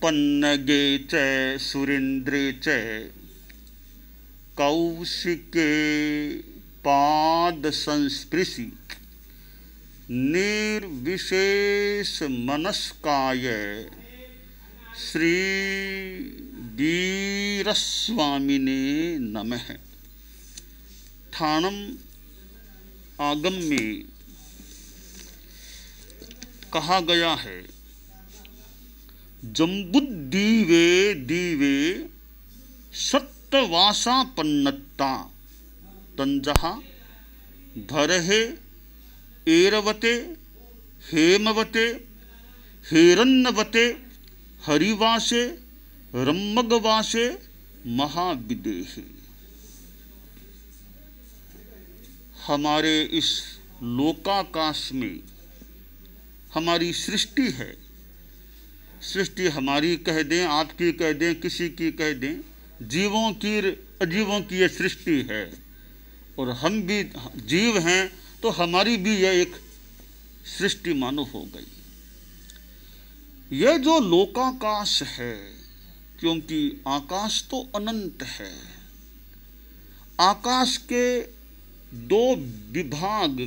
पन्नगे च सुरेन्द्रे च कौशिके पाद संस्पृशि निर्विशेष मनस्काय श्री वीरस्वामिने नमः। ठाणम आगम में कहा गया है, जम्बुद्दीवे दीवे सत्तवासा पन्नत्ता तंजहा धरहे एरवते हेमवते हेरन्नवते हरिवासे रम्मगवासे महाविदेहे। हमारे इस लोकाकाश में हमारी सृष्टि है। सृष्टि हमारी कह दें, आपकी कह दें, किसी की कह दें, जीवों की अजीवों की ये सृष्टि है। और हम भी जीव हैं तो हमारी भी यह एक सृष्टि मानो हो गई। यह जो लोकाकाश है, क्योंकि आकाश तो अनंत है। आकाश के दो विभाग,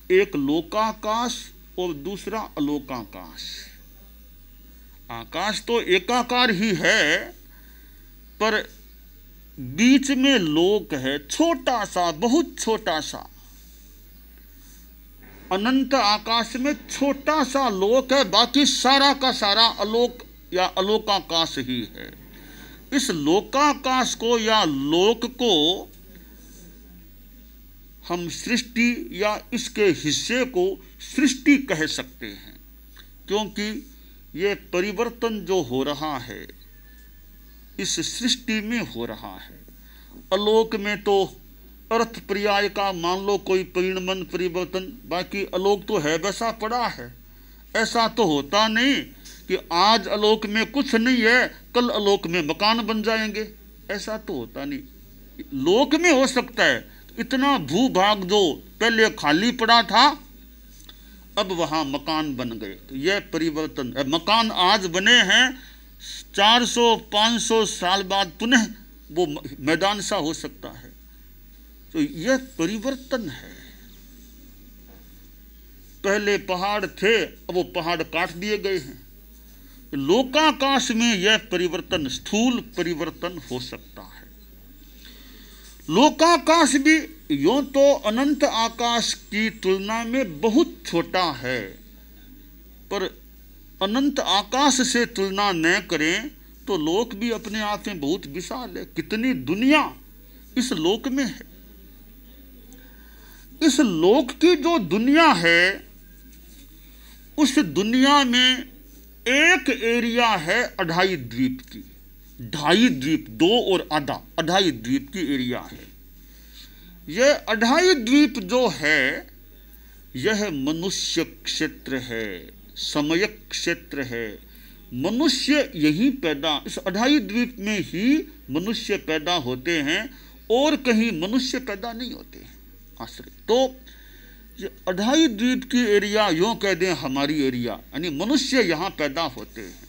एक लोकाकाश और दूसरा अलोकाकाश। आकाश तो एकाकार ही है, पर बीच में लोक है, छोटा सा, बहुत छोटा सा। अनंत आकाश में छोटा सा लोक है, बाकी सारा का सारा अलोक या अलोकाकाश ही है। इस लोकाकाश को या लोक को हम सृष्टि या इसके हिस्से को सृष्टि कह सकते हैं, क्योंकि ये परिवर्तन जो हो रहा है इस सृष्टि में हो रहा है। अलोक में तो अर्थ पर्याय का मान लो कोई परिणमन परिवर्तन, बाकी अलोक तो है वैसा पड़ा है। ऐसा तो होता नहीं कि आज अलोक में कुछ नहीं है, कल अलोक में मकान बन जाएंगे, ऐसा तो होता नहीं। लोक में हो सकता है इतना भूभाग जो पहले खाली पड़ा था अब वहाँ मकान बन गए, तो यह परिवर्तन है। मकान आज बने हैं, 400-500 साल बाद पुनः वो मैदान सा हो सकता है। तो यह परिवर्तन है। पहले पहाड़ थे, अब वो पहाड़ काट दिए गए हैं। लोकाकाश में यह परिवर्तन, स्थूल परिवर्तन हो सकता है। लोकाकाश भी यूं तो अनंत आकाश की तुलना में बहुत छोटा है, पर अनंत आकाश से तुलना न करें तो लोक भी अपने आप में बहुत विशाल है। कितनी दुनिया इस लोक में है। इस लोक की जो दुनिया है, उस दुनिया में एक एरिया है 2.5 द्वीप की। 2.5 द्वीप, 2 और आधा, 2.5 द्वीप की एरिया है। यह 2.5 द्वीप जो है, यह मनुष्य क्षेत्र है, समय क्षेत्र है। मनुष्य यही पैदा, इस 2.5 द्वीप में ही मनुष्य पैदा होते हैं, और कहीं मनुष्य पैदा नहीं होते हैं आश्रय। तो ये 2.5 द्वीप की एरिया, यूं कह दें हमारी एरिया, यानी मनुष्य यहाँ पैदा होते हैं।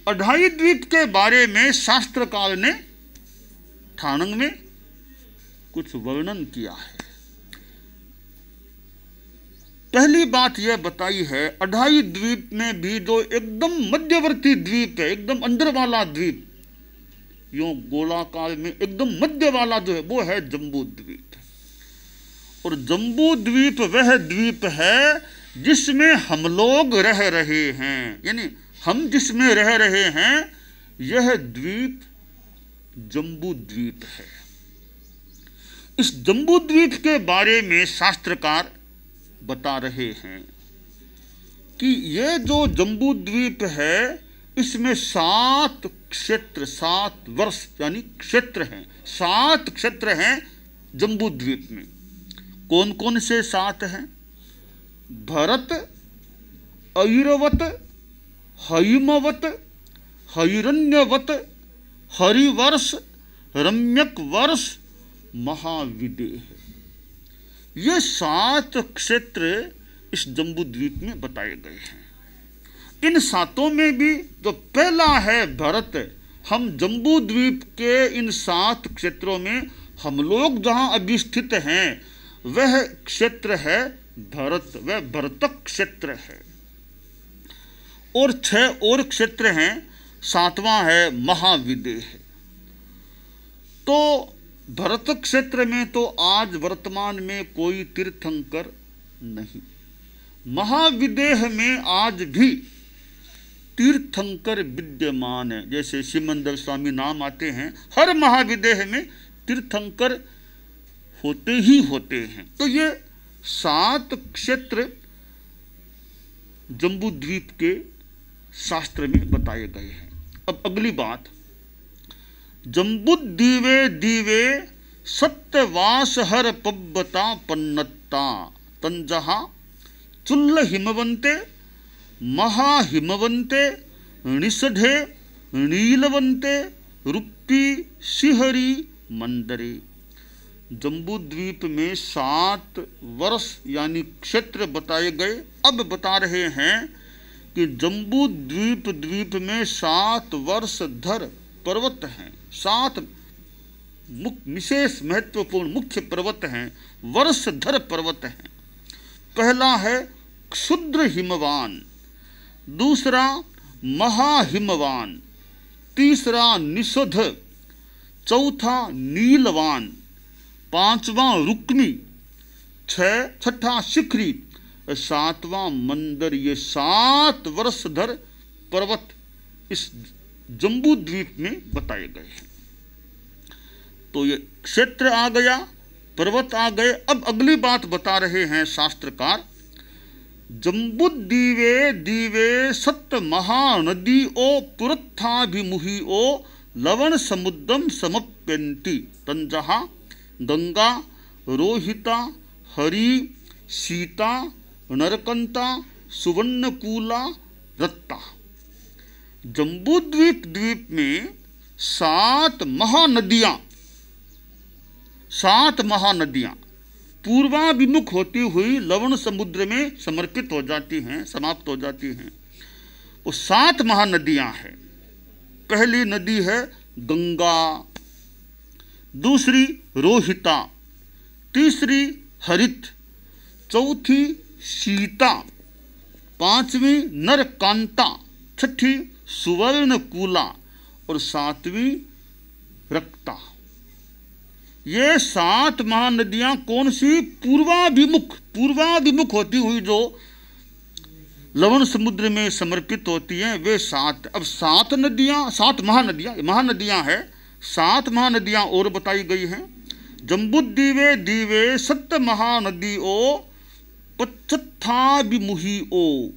2.5 द्वीप के बारे में शास्त्रकार ने ठाणंग में कुछ वर्णन किया है। पहली बात यह बताई है, 2.5 द्वीप में भी जो एकदम मध्यवर्ती द्वीप है, एकदम अंदर वाला द्वीप, यूं गोलाकार में एकदम मध्य वाला जो है वो है जम्बू द्वीप। और जम्बू द्वीप वह द्वीप है जिसमें हम लोग रह रहे हैं, यानी हम जिसमें रह रहे हैं यह द्वीप जम्बू द्वीप है। इस जम्बू द्वीप के बारे में शास्त्रकार बता रहे हैं कि यह जो जम्बू द्वीप है इसमें 7 क्षेत्र, 7 वर्ष यानी क्षेत्र हैं, 7 क्षेत्र हैं जम्बू द्वीप में। कौन कौन से 7 हैं? भरत, ऐरवत, हैमवत, हैरण्यवत, हरिवर्ष, रम्यक वर्ष, महाविदेह। ये 7 क्षेत्र इस जम्बू द्वीप में बताए गए हैं। इन सातों में भी जो पहला है भरत, हम जम्बू द्वीप के इन 7 क्षेत्रों में हम लोग जहां अभिस्थित हैं वह क्षेत्र है भरत, वह भरतक क्षेत्र है। और 6 और क्षेत्र हैं, 7वां है महाविदेह। तो भरतक क्षेत्र में तो आज वर्तमान में कोई तीर्थंकर नहीं। महाविदेह में आज भी तीर्थंकर विद्यमान है। जैसे सिमंदर स्वामी नाम आते हैं, हर महाविदेह में तीर्थंकर होते ही होते हैं। तो ये 7 क्षेत्र जम्बू द्वीप के शास्त्र में बताए गए हैं। अब अगली बात, जम्बू दीवे दीवे सत्यवास हर पब्बता पन्नत्ता तंजहा चुल्ल हिमवंते महाहिमवंते निषधे नीलवंते रुप्पी शिहरी मंदरे। जम्बू द्वीप में 7 वर्ष यानी क्षेत्र बताए गए। अब बता रहे हैं कि जम्बू द्वीप में 7 वर्ष धर पर्वत हैं, 7 विशेष महत्वपूर्ण मुख्य पर्वत हैं, वर्षधर पर्वत हैं। पहला है क्षुद्र हिमवान, दूसरा महाहिमवान, तीसरा निषध, चौथा नीलवान, 5वां रुक्मी, 6ठा शिखरी, 7वां मंदर। ये 7 वर्षधर पर्वत इस जम्बू द्वीप में बताए गए हैं। तो ये क्षेत्र आ गया, पर्वत आ गए। अब अगली बात बता रहे हैं शास्त्रकार, जम्बू दीवे दीवे सत्य महानदी ओ पुरत्थाभिमुही ओ लवण समुद्रम समप्यंती तंजहा गंगा रोहिता हरि सीता नरकंता सुवर्णकूला रत्ता। जम्बू द्वीप में 7 महानदियां पूर्वाभिमुख होती हुई लवण समुद्र में समर्पित हो जाती हैं, समाप्त हो जाती हैं। वो 7 महानदियां हैं। पहली नदी है गंगा, दूसरी रोहिता, तीसरी हरित, चौथी सीता, 5वीं नरकांता, 6ठी सुवर्णकूला और 7वीं रक्ता। ये 7 महानदियां कौन सी? पूर्वाभिमुख होती हुई जो लवण समुद्र में समर्पित होती हैं, वे 7। अब 7 महानदियां हैं, 7 महानदियां और बताई गई हैं। जम्बू दीवे दीवे सत्य महानदी ओ पच्छत्थाभिमुही ओ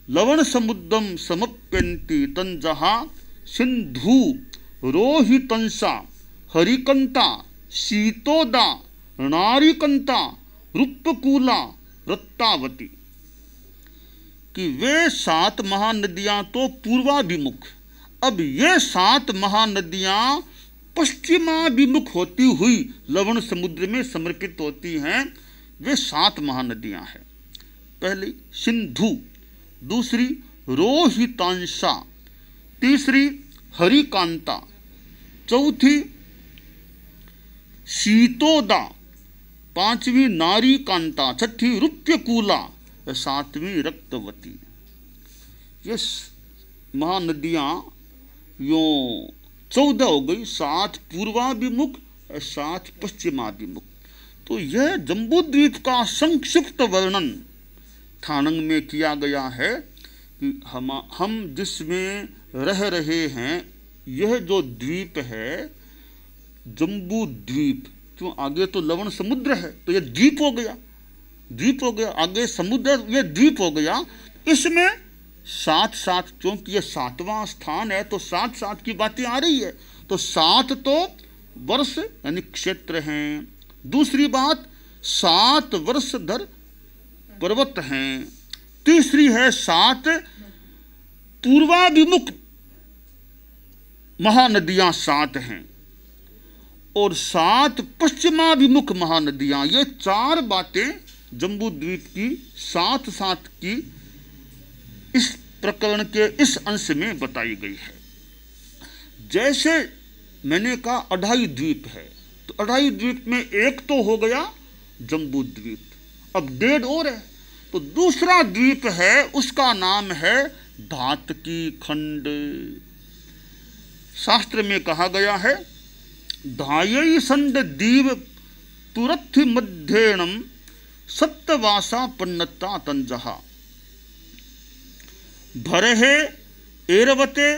लवण समुद्रम समप्यंती तंजहा सिंधु रोहितंसा हरिकंता शीतोदा नारिकंता रूपकूला रत्तावती। कि वे 7 महानदियां तो पूर्वाभिमुख, अब ये 7 महानदियां पश्चिमाभिमुख होती हुई लवण समुद्र में समर्पित होती हैं। वे 7 महानदियां हैं। पहली सिंधु, दूसरी रोहितांशा, तीसरी हरिकांता, चौथी शीतोदा, 5वीं नारीकांता, 6ठी रूप्यकूला, 7वीं रक्तवती। ये महानदियां यो 14 हो गई, 7 पूर्वाभिमुख और 7 पश्चिमाभिमुख। तो यह जम्बू द्वीप का संक्षिप्त वर्णन थानंग में किया गया है कि हम जिसमें रह रहे हैं, यह जो द्वीप है जम्बू द्वीप, क्यों आगे तो लवण समुद्र है तो यह द्वीप हो गया, आगे समुद्र, यह द्वीप हो गया। इसमें 7, क्योंकि यह 7वां स्थान है तो 7 की बातें आ रही है। तो 7 तो वर्ष यानी क्षेत्र हैं। दूसरी बात 7 वर्षधर पर्वत हैं। तीसरी है 7 पूर्वाभिमुख महानदियां 7 हैं और 7 पश्चिमाभिमुख महानदियां। ये 4 बातें जम्बू द्वीप की 7 की इस प्रकरण के इस अंश में बताई गई है। जैसे मैंने कहा 2.5 द्वीप है, तो 2.5 द्वीप में एक तो हो गया जम्बू द्वीप, अब 1.5 और है, तो दूसरा द्वीप है, उसका नाम है धातकी खंड। शास्त्र में कहा गया है धायई संड दीव पुरथि मध्येणम सत्यवासा पन्नता तंजहा भरहे एरवते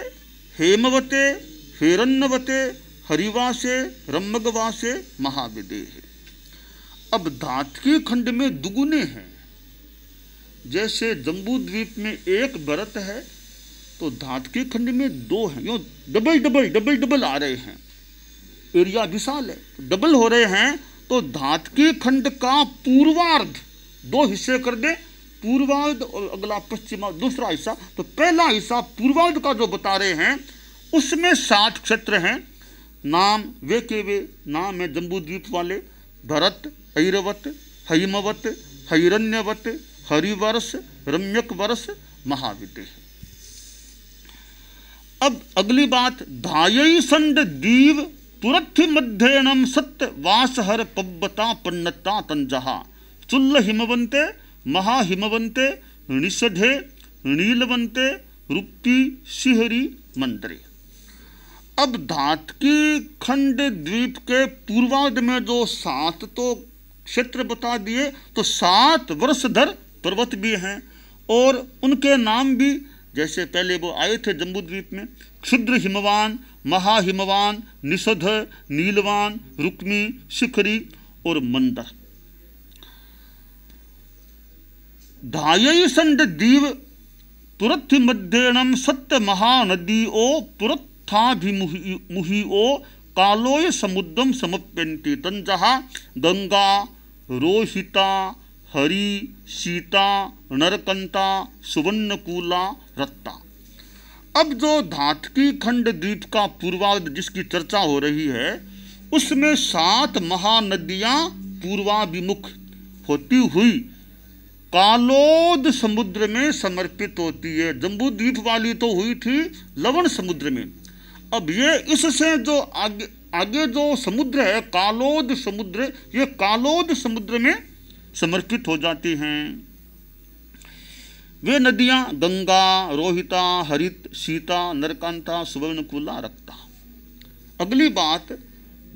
हेमवते हिरण्यवते हरिवासे रम्मगवासे महाविदेह। अब धातकी खंड में दुगुने हैं। जैसे जम्बू द्वीप में एक भरत है, तो धातकी खंड में 2 हैं। यो डबल डबल डबल डबल आ रहे हैं, एरिया विशाल है, डबल हो रहे हैं। तो धातकी खंड का पूर्वार्ध 2 हिस्से कर दे, पूर्वार्ध और अगला पश्चिमार्ध, दूसरा हिस्सा। तो पहला हिस्सा पूर्वार्ध का जो बता रहे हैं, उसमें 7 क्षेत्र हैं। नाम वे के वे नाम है जम्बू द्वीप वाले, भरत, ऐरवत, हैमवत, हिरण्यवत, हरिवर्ष, रम्यक वर्ष, महाविदेह। अब अगली बात, धायई संड दीव पुरथि मध्येणम सत्य वासहर पब्बता पन्नता तंजहा चुल्ल हिमवंते महाहिमवंते निषधे नीलवंते रुक्ति शिहरी मंदरे। अब धातकी खंड द्वीप के पूर्वार्ध में जो 7 तो क्षेत्र बता दिए, तो 7 वर्षधर पर्वत भी हैं और उनके नाम भी, जैसे पहले वो आए थे जम्बू द्वीप में, क्षुद्र हिमवान, महाहिमवान, निषध, नीलवान, रुक्मी, शिखरी और मंदर। धायई संड दीव पुरथि मध्येणम सत्य महानदी ओ पुरत्थाभिमुहि ओ कालोय समुद्रम समप्यन्ति तंजहा गंगा रोहिता हरि सीता नरकंता सुवर्णकूला रत्ता। अब जो धातकी खंड द्वीप का पूर्वार्ध जिसकी चर्चा हो रही है, उसमें 7 महानदियां पूर्वाभिमुख होती हुई कालोद समुद्र में समर्पित होती है। जम्बू द्वीप वाली तो हुई थी लवण समुद्र में। अब ये इससे जो आगे जो समुद्र है कालोद समुद्र, ये कालोद समुद्र में समर्पित हो जाती हैं। वे नदियां गंगा रोहिता हरित सीता नरकांता सुवर्णकूला रक्ता। अगली बात,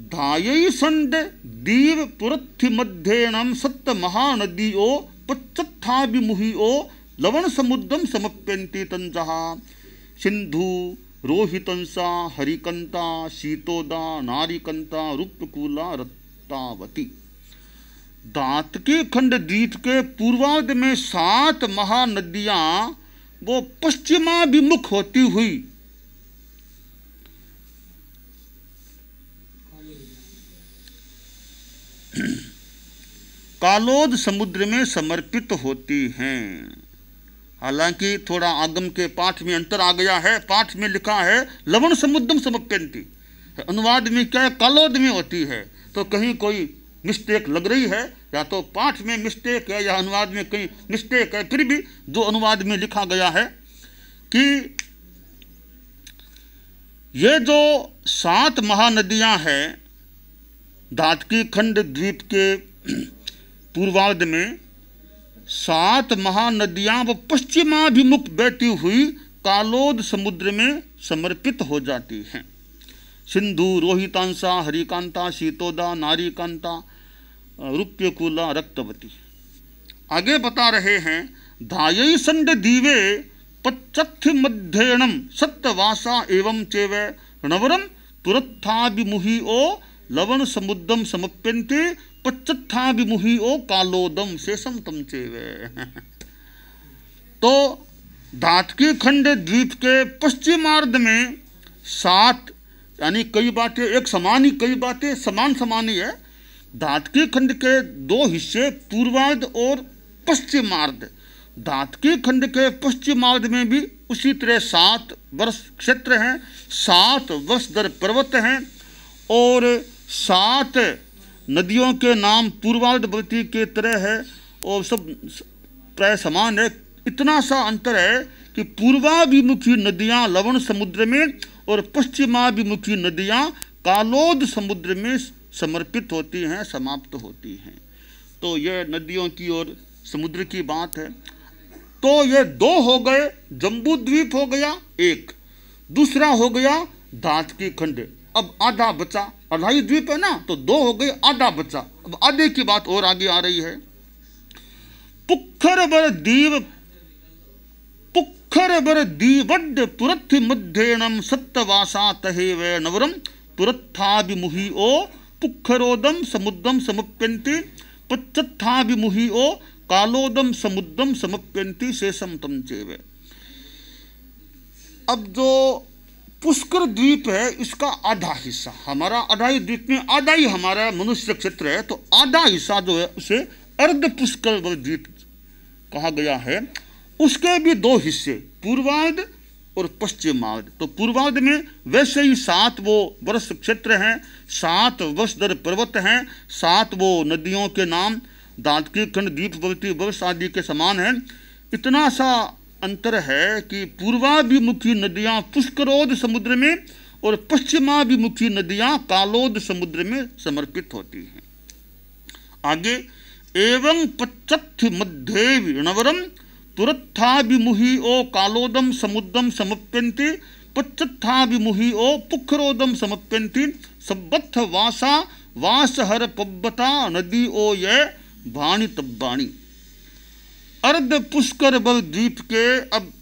धायई संड दीव पुरथि मध्येणम सत्य महानदी ओ पच्चत्थाभिमुहि ओ लवण समुद्रम समप्यन्ति तंजहा सिंधु रोहितंसा हरिकंता शीतोदा नारीकंता रूपकूला रत्तावती। धातकी खंड द्वीप के पूर्वार्ध में 7 महानदियां वो पश्चिमाभिमुख होती हुई कालोद समुद्र में समर्पित होती हैं। हालांकि थोड़ा आगम के पाठ में अंतर आ गया है। पाठ में लिखा है लवण समुद्रम समप्यन्ति, अनुवाद में क्या है कालोद में होती है। तो कहीं कोई मिस्टेक लग रही है, या तो पाठ में मिस्टेक है या अनुवाद में कहीं मिस्टेक है। फिर भी जो अनुवाद में लिखा गया है कि ये जो 7 महानदियां हैं धातकी खंड द्वीप के पूर्वार्ध में, 7 महानदियां वो पश्चिमाभिमुख बहती हुई कालोद समुद्र में समर्पित हो जाती हैं। सिंधु रोहितांसा हरिकांता शीतोदा नारीकांता रूप्यकूला रक्तवती। आगे बता रहे हैं धायई संड दीवे पच्चत्थि मध्येणम सत्यवासा एवं चेव नवरम पुरत्थाभिमुहि ओ लवण समुद्रम समप्यन्ते पच्चत्थाभिमुहि ओ कालोदम शेषम तम चेव। तो धातकी खंड द्वीप के पश्चिमार्ध में 7, यानी कई बातें एक समान ही, कई बातें समान ही है। धातकी खंड के 2 हिस्से पूर्वार्ध और पश्चिमार्ध। धातकी खंड के पश्चिमार्ध में भी उसी तरह 7 वर्ष क्षेत्र हैं, 7 वर्षधर पर्वत हैं और 7 नदियों के नाम पूर्वार्धवर्ती के तरह है और सब प्राय समान है। इतना सा अंतर है कि पूर्वाभिमुखी नदियां लवण समुद्र में और पश्चिमाभिमुखी नदियां कालोद समुद्र में समर्पित होती हैं, समाप्त होती हैं। तो यह नदियों की और समुद्र की बात है। तो ये दो हो गए, जम्बू द्वीप हो गया एक, दूसरा हो गया धातकी खंड। अब आधा बचा, अढ़ाई द्वीप है ना, तो दो हो गए, आधा बचा। अब आधे की बात और आगे आ रही है। पुखर बर दीवड पुरथि मध्येणम सत्तवासा तहे वे नवरम पुरत्थाभिमुही ओ पुखरोदम समुद्रम समुप्यन्ति पच्चत्थाभिमुही ओ कालोदम समुद्रम समुप्यन्ति शेषम तम चेवे। अब जो पुष्कर द्वीप है, इसका आधा हिस्सा हमारा, अढ़ाई द्वीप में आधा ही हमारा मनुष्य क्षेत्र है, तो आधा हिस्सा जो है उसे अर्ध पुष्कर द्वीप कहा गया है। उसके भी दो हिस्से, पूर्वार्ध और पश्चिमार्ध। तो पूर्वार्ध में वैसे ही 7 वो वर्ष क्षेत्र हैं, 7 वर्षधर पर्वत हैं, 7 वो नदियों के नाम दातकी खंड, दीपवती वर्ष आदि के समान हैं। इतना सा अंतर है कि पूर्वाभिमुखी नदियां पुष्करोद समुद्र में और पश्चिमाभिमुखी नदियां कालोद समुद्र में समर्पित होती हैं। आगे, एवं पच्चत्थ मध्य नवरम पुरत्थाभिमुही ओ कालोदम समुद्रम समुप्यन्ति पच्चत्थाभिमुही ओ पुखरोदम समुप्यन्ति सब्बत्थ वासा वासहर पब्बता नदी ओ ये भाणी तब्बाणी। अर्ध पुष्कर बल द्वीप के अब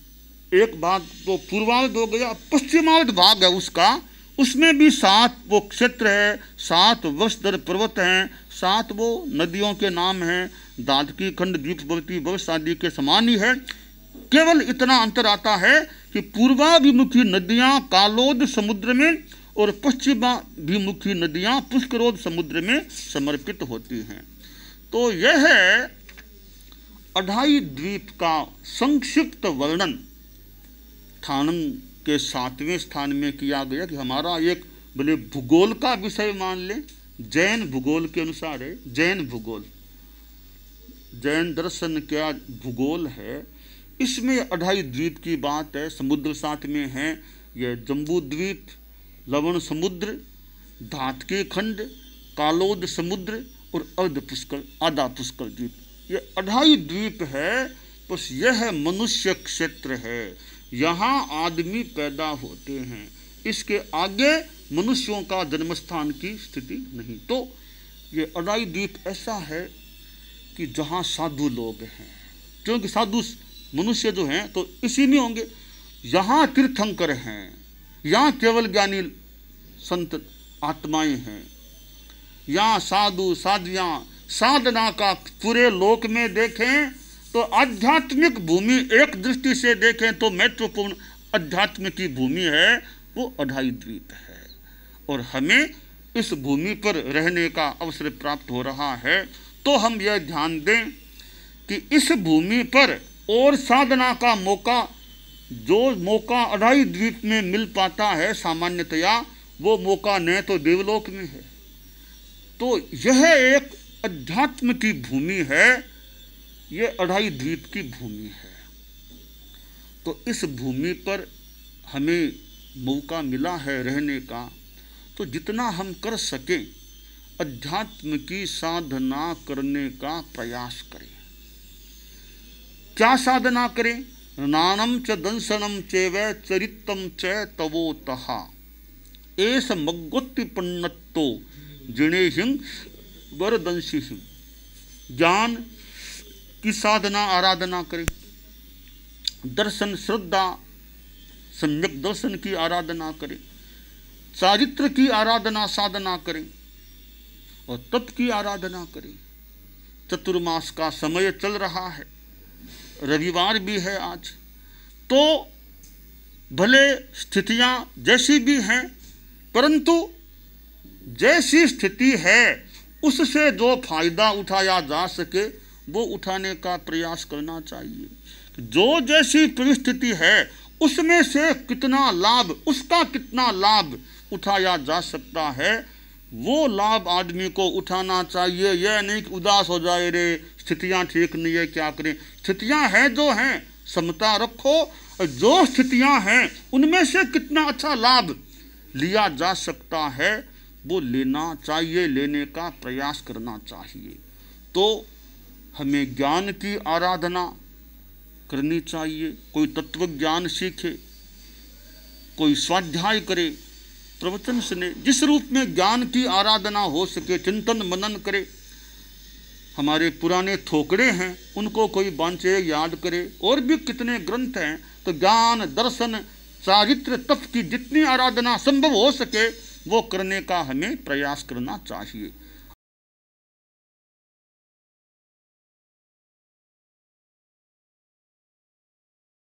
एक भाग तो पूर्वार्ध हो गया, पश्चिमार्ध भाग है उसका, उसमें भी 7 वो क्षेत्र है, 7 वर्षधर पर्वत हैं, 7 वो नदियों के नाम हैं, दातकी खंड, दीपवती वर्ष आदि के समान ही है। केवल इतना अंतर आता है कि पूर्वाभिमुखी नदियां कालोद समुद्र में और पश्चिमाभिमुखी नदियां पुष्करोद समुद्र में समर्पित होती हैं। तो यह है अढ़ाई द्वीप का संक्षिप्त वर्णन थानम के 7वें स्थान में किया गया कि हमारा एक भले भूगोल का विषय मान लें, जैन भूगोल के अनुसार है, जैन भूगोल, जैन दर्शन क्या भूगोल है, इसमें अढ़ाई द्वीप की बात है। समुद्र साथ में है, यह जम्बू द्वीप, लवण समुद्र, धातकी खंड, कालोद समुद्र और अर्ध पुष्कर, आधा पुष्कर द्वीप, ये अढ़ाई द्वीप है। बस यह मनुष्य क्षेत्र है, यहाँ आदमी पैदा होते हैं, इसके आगे मनुष्यों का जन्मस्थान की स्थिति नहीं। तो ये अढ़ाई द्वीप ऐसा है कि जहाँ साधु लोग हैं, क्योंकि साधु मनुष्य जो हैं तो इसी में होंगे। यहाँ तीर्थंकर हैं, यहाँ केवल ज्ञानी संत आत्माएं हैं, यहाँ साधु साधियाँ साधना का पूरे लोक में देखें तो आध्यात्मिक भूमि एक दृष्टि से देखें तो महत्वपूर्ण अध्यात्म की भूमि है वो अढ़ाई द्वीप है। और हमें इस भूमि पर रहने का अवसर प्राप्त हो रहा है, तो हम यह ध्यान दें कि इस भूमि पर और साधना का मौका, जो मौका अढ़ाई द्वीप में मिल पाता है सामान्यतया, वो मौका न तो देवलोक में है। तो यह एक अध्यात्म की भूमि है, ये अढ़ाई द्वीप की भूमि है। तो इस भूमि पर हमें मौका मिला है रहने का, तो जितना हम कर सकें अध्यात्म की साधना करने का प्रयास करें। क्या साधना करें? नानम च दंसनम चैव चरितम च तवोतः एस मग्गोत्तिपन्नतो जिणेहिं वरदंशिहिं। ज्ञान की साधना आराधना करें, दर्शन श्रद्धा सम्यक दर्शन की आराधना करें, चारित्र की आराधना साधना करें और तप की आराधना करें। चतुर्मास का समय चल रहा है, रविवार भी है आज, तो भले स्थितियां जैसी भी हैं, परंतु जैसी स्थिति है उससे जो फायदा उठाया जा सके वो उठाने का प्रयास करना चाहिए। जो जैसी परिस्थिति है उसमें से कितना लाभ, उसका कितना लाभ उठाया जा सकता है, वो लाभ आदमी को उठाना चाहिए। यह नहीं कि उदास हो जाए, रे स्थितियां ठीक नहीं है क्या करें। स्थितियां हैं जो हैं, समता रखो, और जो स्थितियां हैं उनमें से कितना अच्छा लाभ लिया जा सकता है वो लेना चाहिए, लेने का प्रयास करना चाहिए। तो हमें ज्ञान की आराधना करनी चाहिए। कोई तत्व ज्ञान सीखे, कोई स्वाध्याय करे, प्रवचन सुने, जिस रूप में ज्ञान की आराधना हो सके चिंतन मनन करे। हमारे पुराने थोकड़े हैं उनको कोई बांचे, याद करे, और भी कितने ग्रंथ हैं। तो ज्ञान दर्शन चारित्र तप की जितनी आराधना संभव हो सके वो करने का हमें प्रयास करना चाहिए।